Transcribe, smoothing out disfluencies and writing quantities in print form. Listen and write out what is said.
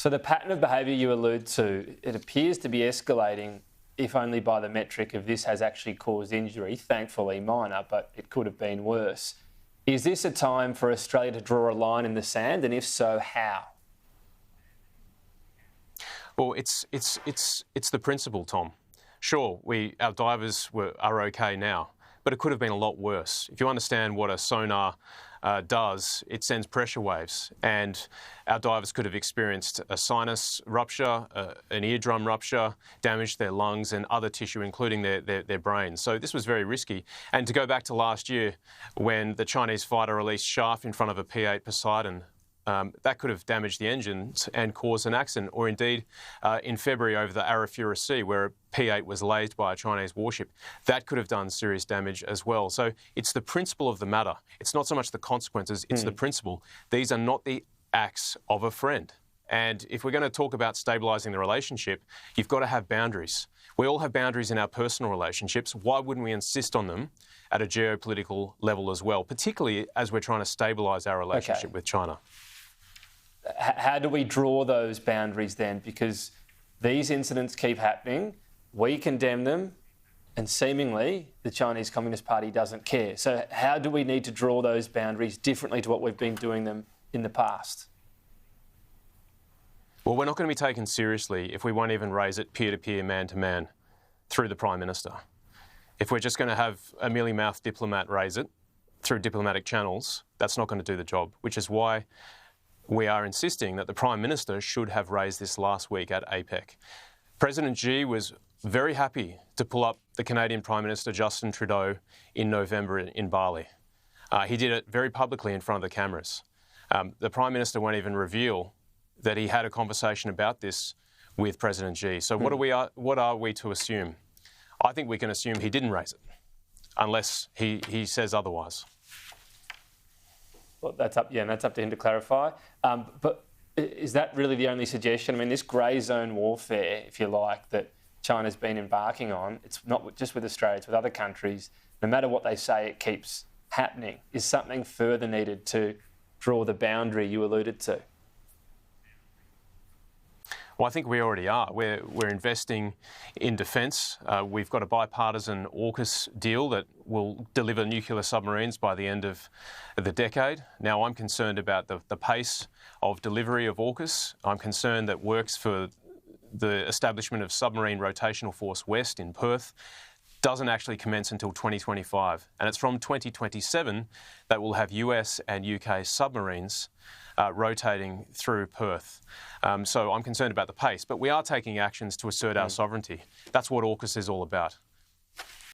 So the pattern of behaviour you allude to, it appears to be escalating, if only by the metric of this has actually caused injury, thankfully minor, but it could have been worse. Is this a time for Australia to draw a line in the sand, and if so, how? Well, it's the principle, Tom. Sure, our divers are okay now, but it could have been a lot worse. If you understand what a sonar does, it sends pressure waves, and our divers could have experienced a sinus rupture, an eardrum rupture, damaged their lungs and other tissue, including their brains. So this was very risky. And to go back to last year, when the Chinese fighter released chaff in front of a P-8 Poseidon, that could have damaged the engines and caused an accident, or indeed in February over the Arafura Sea, where a P-8 was lased by a Chinese warship. That could have done serious damage as well. So it's the principle of the matter. It's not so much the consequences, it's the principle. These are not the acts of a friend. And if we're going to talk about stabilising the relationship, you've got to have boundaries. We all have boundaries in our personal relationships. Why wouldn't we insist on them at a geopolitical level as well, particularly as we're trying to stabilise our relationship with China? How do we draw those boundaries then? Because these incidents keep happening, we condemn them, and seemingly the Chinese Communist Party doesn't care. So how do we need to draw those boundaries differently to what we've been doing them in the past? Well, we're not going to be taken seriously if we won't even raise it peer-to-peer, man-to-man through the Prime Minister. If we're just going to have a mealy-mouthed diplomat raise it through diplomatic channels, that's not going to do the job, which is why we are insisting that the Prime Minister should have raised this last week at APEC. President Xi was very happy to pull up the Canadian Prime Minister Justin Trudeau in November in Bali. He did it very publicly in front of the cameras. The Prime Minister won't even reveal that he had a conversation about this with President Xi. So what are we to assume? I think we can assume he didn't raise it, unless he says otherwise. Well, that's up to him to clarify. But is that really the only suggestion? I mean, this grey zone warfare, if you like, that China's been embarking on, it's not just with Australia, it's with other countries. No matter what they say, it keeps happening. Is something further needed to draw the boundary you alluded to? Well, I think we already are. We're investing in defence. We've got a bipartisan AUKUS deal that will deliver nuclear submarines by the end of the decade. Now, I'm concerned about the pace of delivery of AUKUS. I'm concerned that works for the establishment of Submarine Rotational Force West in Perth doesn't actually commence until 2025. And it's from 2027 that we'll have US and UK submarines rotating through Perth. So I'm concerned about the pace, but we are taking actions to assert our sovereignty. That's what AUKUS is all about.